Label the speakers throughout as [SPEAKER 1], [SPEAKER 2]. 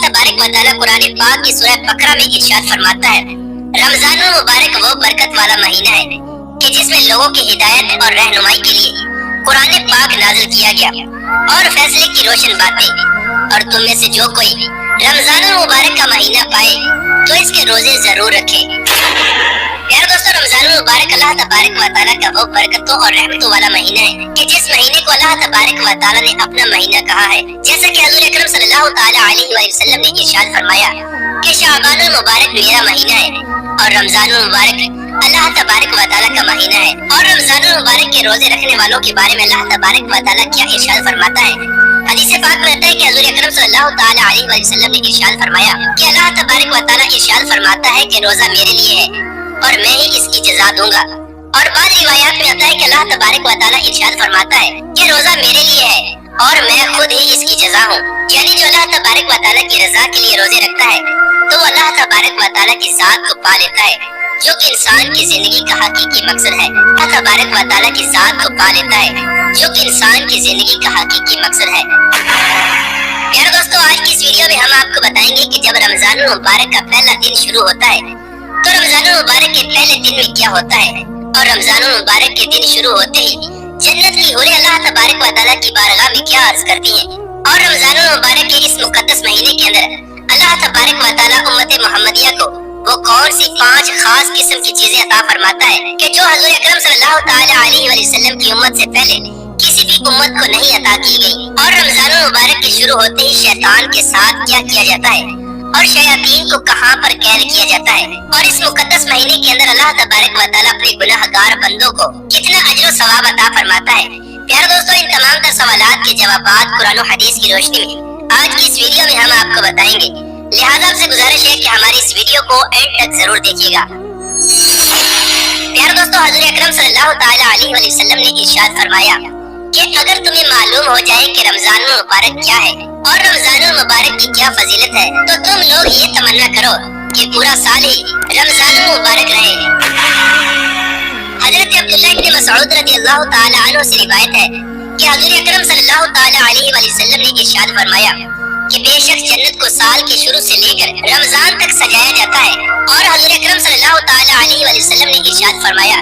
[SPEAKER 1] तबारक व तआला कुरान पाक की सूरह बकरा में इरशाद फरमाता है, रमजान मुबारक वो बरकत वाला महीना है कि जिसमें लोगों की हिदायत और रहनुमाई के लिए कुरान पाक नाजिल किया गया और फैसले की रोशन बातें। और तुम में से जो कोई रमजान मुबारक का महीना पाए तो इसके रोजे जरूर रखे। प्यारे दोस्तों, रमजान मुबारक अल्लाह तबारक व तआला का वो बरकतों और रहमतों वाला महीना है कि जिस महीने को अल्लाह तबारक व तआला ने अपना महीना कहा है। जैसा कि हज़रत अकरम सल्लल्लाहु तआला अलैहि वसल्लम ने इरशाद फरमाया कि शाबान मुबारक मेरा महीना है और रमजान मुबारक अल्लाह तबारक व तआला का महीना है। और रमजान मुबारक के रोजे रखने वालों के बारे में अल्लाह तबारक व तआला क्या इरशाद फरमाता है। हदीस पाक में आता है कि हज़रत अकरम सल्लल्लाहु तआला अलैहि वसल्लम ने इरशाद फरमाया कि अल्लाह तबारक व तआला इरशाद फरमाता है कि रोजा मेरे लिए है और मैं ही इसकी जज़ा दूंगा। और बाद रिवायात में आता है कि अल्लाह तबारक व तआला इरशाद फरमाता है कि रोजा मेरे लिए है और मैं खुद ही इसकी जज़ा हूँ। यानी जो अल्लाह तबारक व तआला की रजा के लिए रोजे रखता है तो अल्लाह तबारक व तआला की ज़ात को पा लेता है, जो कि इंसान की जिंदगी का हकीकी मकसद है। अल्लाह तबारक व तआला की ज़ात को पा लेता है, जो कि इंसान की जिंदगी का हकीकी मकसद है। प्यारे दोस्तों, आज की इस वीडियो में हम आपको बताएंगे कि जब रमजान मुबारक का पहला दिन शुरू होता है तो रमजान मुबारक के पहले दिन में क्या होता है। और रमजान मुबारक के दिन शुरू होते ही जन्नत की हूरें अल्लाह तबारक व तआला की बारगाह में क्या अर्ज करती हैं। और रमजान मुबारक के इस मुकद्दस महीने के अंदर अल्लाह तबारक व तआला उम्मत मोहम्मदिया को वो कौन सी 5 खास किस्म की चीजें अता फरमाता है कि जो हज़रत अकरम सल्लल्लाहु तआला अलैहि वसल्लम की उम्मत से पहले किसी भी उम्मत को नहीं अता की गई। और रमजान मुबारक के शुरू होते ही शैतान के साथ क्या किया जाता है और शयातीन को कहां पर कैद किया जाता है। और इस मुकद्दस महीने के अंदर अल्लाह तबारक व तआला अपने गुनाहगार बंदों को कितना अजर सवाब अता फरमाता है। प्यारे दोस्तों, इन तमाम तर सवालात के जवाबात कुरान और हदीस की रोशनी में आज की इस वीडियो में हम आपको बताएंगे। लिहाजा आपसे गुजारिश है कि हमारी इस वीडियो को एंड तक जरूर देखिएगा। प्यारे दोस्तों, हज़रत अकरम सल्लल्लाहु तआला अलैहि वसल्लम ने इरशाद फरमाया कि अगर तुम्हें मालूम हो जाए कि रमजान मुबारक क्या है और रमजान मुबारक की क्या फजीलत है तो तुम लोग ये तमन्ना करो कि पूरा साल ही रमजान मुबारक रहे। हज़रत अब्दुल्लाह इब्न मसऊद रज़ियल्लाहु तआला अन्हु से रिवायत है कि हज़रत अकरम सल्लल्लाहु तआला अलैहि वसल्लम ने इरशाद फरमाया कि बेशक जन्नत को साल के शुरू से लेकर रमजान तक सजाया जाता है। और हज़रत अकरम सल्लल्लाहु तआला अलैहि वसल्लम ने इरशाद फरमाया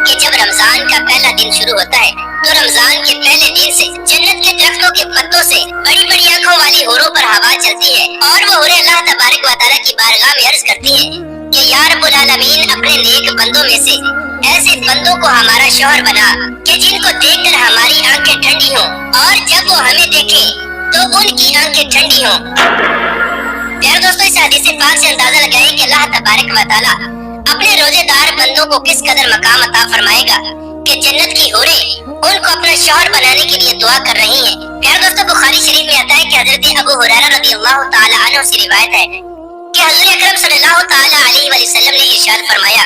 [SPEAKER 1] कि जब रमजान का पहला दिन शुरू होता है तो रमजान के पहले दिन से जन्नत के दरख्तों के पत्तों से बड़ी बड़ी आंखों वाली हूरों पर हवा चलती है और वो हूरें अल्लाह तबारक व तआला की बारगाह में अर्ज करती हैं कि या रब्बुल आलमीन अपने नेक बंदों में से ऐसे बंदों को हमारा शौहर बना कि जिनको देखकर हमारी आंखें ठंडी हों और जब वो हमें देखें तो उनकी आंखें ठंडी हों। प्यारे दोस्तों, इस हदीस पाक से अंदाजा लगाएं कि अल्लाह तबारक व तआला अपने रोजेदार बंदों को किस कदर मकाम अता फरमाएगा कि जन्नत की हूरें उनको अपना शौहर बनाने के लिए दुआ कर रही हैं। प्यारे दोस्तों, बुखारी शरीफ में आता है कि हज़रत अबू हुरैरा रज़ियल्लाहु तआला अन्हु से रिवायत है कि हज़रत अकरम सल्लल्लाहु तआला अलैहि वसल्लम ने इरशाद फरमाया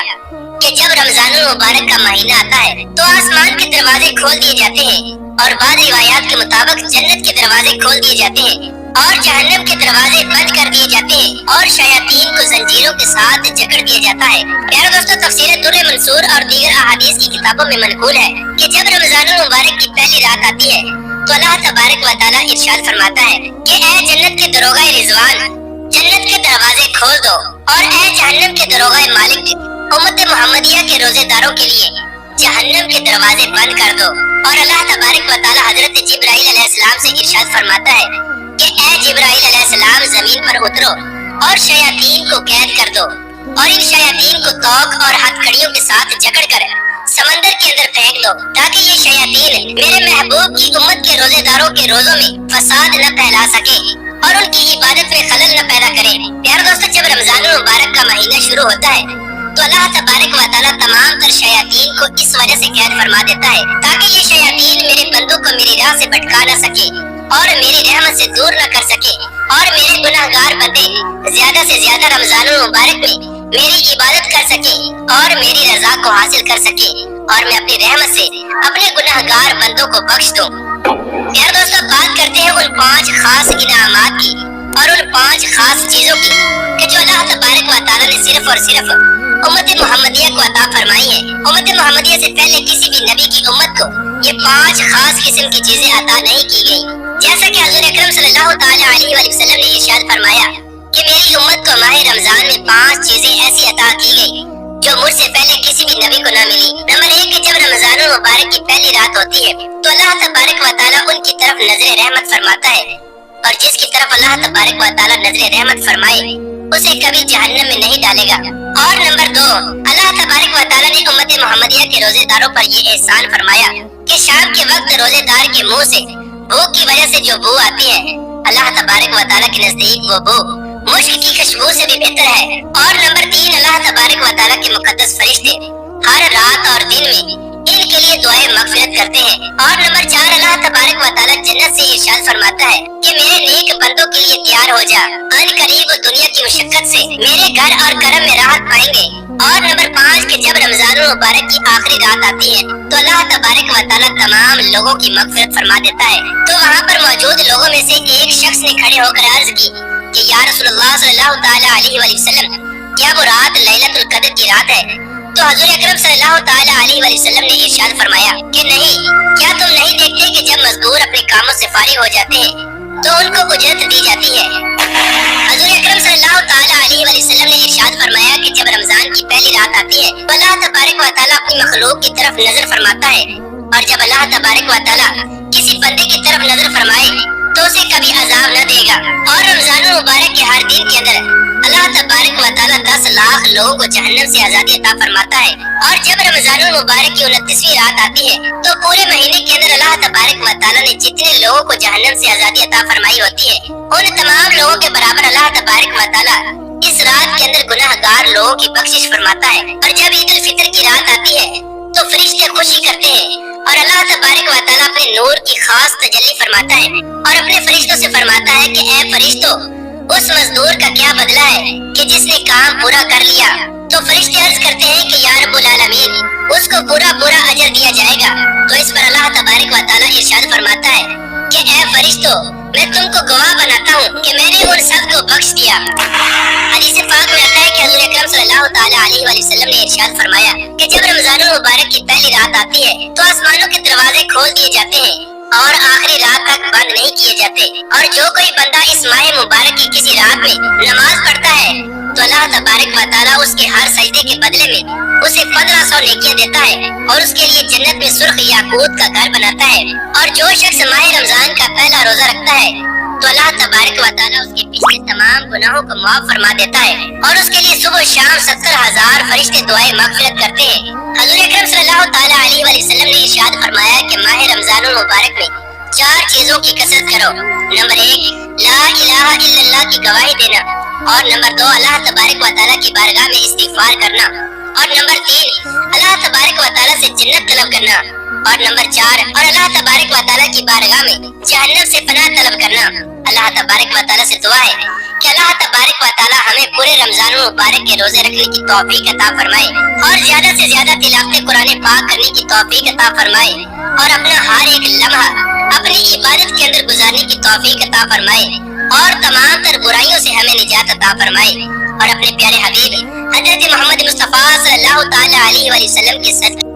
[SPEAKER 1] कि जब रमजान मुबारक का महीना आता है तो आसमान के दरवाजे खोल दिए जाते हैं और बाद रिवायात के मुताबिक जन्नत के दरवाजे खोल दिए जाते हैं और जहन्नम के दरवाजे बंद कर दिए जाते हैं और शयातीन को जंजीरों के साथ जकड़ दिया जाता है। प्यारे दोस्तों, तफसीर दुर्र मंसूर और दीगर अहादीस की किताबों में मनकूल है कि जब रमजान मुबारक की पहली रात आती है तो अल्लाह तबारक व तआला इरशाद फरमाता है कि ऐ जन्नत के दरोगा रिजवान, जन्नत के दरवाजे खोल दो और ऐ जहन्नम के दरोगा मालिक, उम्मत मोहम्मदिया के रोजेदारों के लिए जहन्नम के दरवाजे बंद कर दो। और अल्लाह तबारक व तआला हज़रत जिब्राईल अलैहिस्सलाम से इरशाद फरमाता है कि ऐ जिब्राईल अलैहिस्सलाम जमीन पर उतरो और शयातीन को कैद कर दो और इन शयातीन को तोक और हथकड़ियों के साथ जकड़कर समंदर के अंदर फेंक दो ताकि ये शयातीन मेरे महबूब की उम्मत के रोजेदारों के रोजों में फसाद न फैला सके और उनकी इबादत में खलल न पैदा करे। प्यारे दोस्तों, जब रमजान मुबारक का महीना शुरू होता है तो अल्लाह तबारक व तआला तमाम तर शयातीन को इस वजह से कैद फरमा देता है ताकि ये शयातीन मेरे बंदों को मेरी राह से भटका न सके और मेरी रहमत से दूर न कर सके और मेरे गुनाहगार बंदे ज्यादा से ज्यादा रमजान मुबारक में मेरी इबादत कर सके और मेरी रजा को हासिल कर सके और मैं अपनी रहमत से अपने गुनाहगार बंदों को बख्श दूं। यार दोस्तों, बात करते हैं उन 5 खास इनामात की और उन 5 खास चीजों की कि जो अल्लाह तबारक व तआला ने सिर्फ और सिर्फ उम्मत मोहम्मदिया को अता फरमाई है। उम्मत मोहम्मदिया से पहले किसी भी नबी की उम्मत को ये 5 खास किस्म की चीजें अता नहीं की गई। जैसा कि हज़रत अकरम सल्लल्लाहु तआला अलैहि वसल्लम ने इरशाद फरमाया کہ میری امت کو ماہ رمضان میں 5 چیزیں ایسی عطا کی گئی جو مجھ سے پہلے کسی بھی نبی کو نہ ملی۔ نمبر 1 کہ جب رمضان المبارک کی پہلی رات ہوتی ہے تو اللہ تبارک و تعالیٰ ان کی طرف نظر رحمت فرماتا ہے، اور جس کی طرف اللہ تبارک و تعالیٰ نظر رحمت فرمائے اسے کبھی جہنم میں نہیں ڈالے گا۔ اور نمبر 2، اللہ تبارک و تعالیٰ نے امت محمدیہ کے روزے داروں پر یہ احسان فرمایا کہ شام کے وقت روزے دار کے منہ سے بھوک کی وجہ سے جو بو آتی ہے، اللہ تبارک و تعالیٰ کے نزدیک وہ بو مشک کی خوشبو سے بھی بہتر ہے۔ اور نمبر 3، اللہ تبارک و تعالیٰ کے مقدس فرشتے ہر رات اور دن میں ان کے لیے دعائیں مغفرت کرتے ہیں۔ اور نمبر 4، اللہ تبارک و تعالیٰ جنت سے ارشاد فرماتا ہے کہ میرے نیک بندوں کے لیے تیار ہو جا، ان قریب دنیا کی مشقت سے میرے گھر اور کرم میں راحت پائیں گے۔ اور نمبر 5 کہ جب رمضان المبارک کی آخری رات آتی ہے تو اللہ تبارک و تعالیٰ تمام لوگوں کی مغفرت فرما دیتا ہے۔ تو وہاں پر موجود لوگوں میں سے ایک شخص نے کھڑے ہو کر عرض کی کہ یا رسول اللہ صلی اللہ تعالیٰ علیہ وآلہ وسلم، کیا وہ رات لیلۃ القدر کی رات ہے؟ تو حضور اکرم صلی اللہ تعالیٰ علیہ وآلہ وسلم نے ارشاد فرمایا کہ نہیں، کیا تم نہیں دیکھتے کہ جب مزدور اپنے کاموں سے فارغ ہو جاتے ہیں تو ان کو اجرت دی جاتی ہے؟ حضور اکرم صلی اللہ تعالیٰ علیہ وآلہ وسلم نے ارشاد فرمایا کہ جب رمضان کی پہلی رات آتی ہے تو اللہ تبارک و تعالیٰ اپنی مخلوق کی طرف نظر فرماتا ہے، اور جب اللہ تبارک و تعالیٰ کسی بندے کی طرف نظر فرمائے تو اسے کبھی عذاب نہ دے گا۔ اور رمضان المبارک کے ہر دن کے اندر اللہ تبارک و تعالیٰ 10 لاکھ لوگوں کو جہنم سے آزادی عطا فرماتا ہے۔ اور جب رمضان المبارک کی 29ویں رات آتی ہے تو پورے مہینے کے اندر اللہ تبارک و تعالیٰ نے جتنے لوگوں کو جہنم سے آزادی عطا فرمائی ہوتی ہے ان تمام لوگوں کے برابر اللہ تبارک و تعالیٰ اس رات کے اندر گناہ گار لوگوں کی بخشش فرماتا ہے۔ اور جب عید الفطر کی رات آتی ہے تو فرشتے خوشی کرتے ہیں اور اللہ تبارک و تعالیٰ اپنے نور کی خاص تجلی فرماتا ہے اور اپنے فرشتوں سے فرماتا ہے کہ اے فرشتوں، اس مزدور کا کیا بدلہ ہے کہ جس نے کام پورا کر لیا؟ تو فرشتے عرض کرتے ہیں کہ یا رب العالمین، اس کو پورا اجر دیا جائے گا۔ تو اس پر اللہ تبارک و تعالیٰ ارشاد فرماتا ہے کہ اے فرشتوں، میں تم کو گواہ بناتا ہوں کہ میں نے ان سب کو بخش دیا۔ حدیث پاک میں آتا ہے کہ حضور اکرم صلی اللہ تعالیٰ علیہ وآلہ وسلم نے ارشاد فرمایا کہ جب رمضان المبارک کی پہلی رات آتی ہے تو آسمانوں کے دروازے کھول دیے جاتے ہیں اور آخری رات تک بند نہیں کیے جاتے، اور جو کوئی بندہ اس ماہ مبارک کی کسی رات میں نماز پڑھتا ہے تو اللہ تبارک و تعالیٰ اس کے ہر سجدے کے بدلے میں اسے 1500 نیکیاں دیتا ہے اور اس کے لیے جنت میں سرخ یاقوت کا گھر بناتا ہے۔ اور جو شخص ماہ رمضان کا پہلا روزہ رکھتا ہے تو اللہ تبارک و تعالیٰ اس کے پچھلے تمام گناہوں کو معاف فرما دیتا ہے اور اس کے لیے صبح و شام 70,000 فرشتے دعائیں مغفرت کرتے ہیں۔ حضور اکرم صلی اللہ تعالیٰ علیہ وآلہ وسلم نے ارشاد فرمایا کہ ماہ رمضان المبارک میں 4 چیزوں کی کثرت کرو۔ نمبر 1، لا الہ الا اللہ کی گواہی دینا، اور نمبر 2، اللہ تبارک و تعالیٰ کی بارگاہ میں استغفار کرنا، اور نمبر 3، اللہ تبارک و تعالیٰ سے جنت طلب کرنا، اور نمبر 4، اور اللہ تبارک و تعالیٰ کی بارگاہ میں جہنم سے پناہ طلب کرنا۔ اللہ تبارک و تعالیٰ سے دعا ہے کہ اللہ تبارک و تعالیٰ ہمیں پورے رمضان المبارک کے روزے رکھنے کی توفیق عطا فرمائے اور زیادہ سے زیادہ تلاوت قرآن پاک کرنے کی توفیق عطا فرمائے اور اپنا ہر ایک لمحہ اپنی عبادت کے اندر گزارنے کی توفیق عطا فرمائے اور تمام تر برائیوں سے ہمیں نجات عطا فرمائے، اور اپنے پیارے حبیب حضرت محمد مصطفیٰ صلی اللہ تعالیٰ علیہ وآلہ وسلم کے صدقے